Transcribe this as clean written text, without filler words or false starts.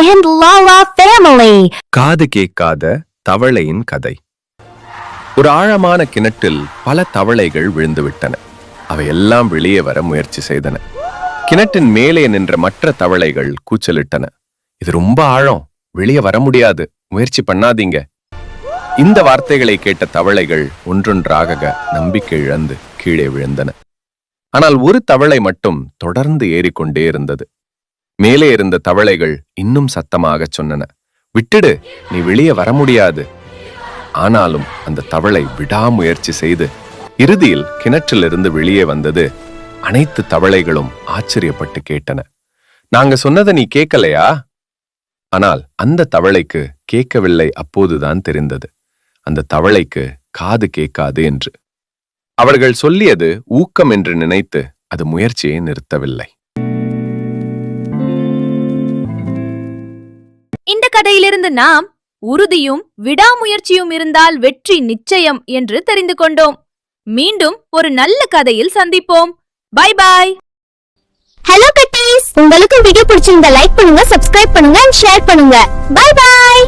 and Lala family. காது கேட்காத தவளையின் கதை. ஒரு ஆழமான கிணற்றில் பல தவளைகள் விழுந்துவிட்டன. அவையெல்லாம் வெளியே வர முயற்சி செய்தன. கிணற்றின் மேலே நின்ற மற்ற தவளைகள் கூச்சலிட்டன. இது ரொம்ப ஆழம், வெளியே வர முடியாது, முயற்சி பண்ணாதீங்க. இந்த வார்த்தைகளை கேட்ட தவளைகள் ஒன்றொன்றாக நம்பிக்கை இழந்து கீழே விழுந்தன. ஆனால் ஒரு தவளை மட்டும் தொடர்ந்து ஏறிக்கொண்டே இருந்தது. மேலே இருந்த தவளைகள் இன்னும் சத்தமாக சொன்னன, விட்டுடு, நீ வெளியே வர முடியாது. ஆனாலும் அந்த தவளை விடாமுயற்சி செய்து இறுதியில் கிணற்றிலிருந்து வெளியே வந்தது. அனைத்து தவளைகளும் ஆச்சரியப்பட்டு கேட்டன, நாங்க சொன்னதை நீ கேட்கலையா? ஆனால் அந்த தவளைக்கு கேட்கவில்லை. அப்போதுதான் தெரிந்தது, அந்த தவளைக்கு காது கேட்காது என்று. அவர்கள் சொல்லியது ஊக்கம் என்று நினைத்து அது முயற்சியை நிறுத்தவில்லை. இந்த கதையிலிருந்து நாம் உறுதியும் விடாமுயற்சியும் இருந்தால் வெற்றி நிச்சயம் என்று தெரிந்து கொண்டோம். மீண்டும் ஒரு நல்ல கதையில் சந்திப்போம். Bye bye. ஹலோ கட்டீஸ், உங்களுக்கு வீடியோ பிடிச்சிருந்தா லைக் பண்ணுங்க, சப்ஸ்கிரைப் பண்ணுங்க, ஷேர் பண்ணுங்க. Bye bye.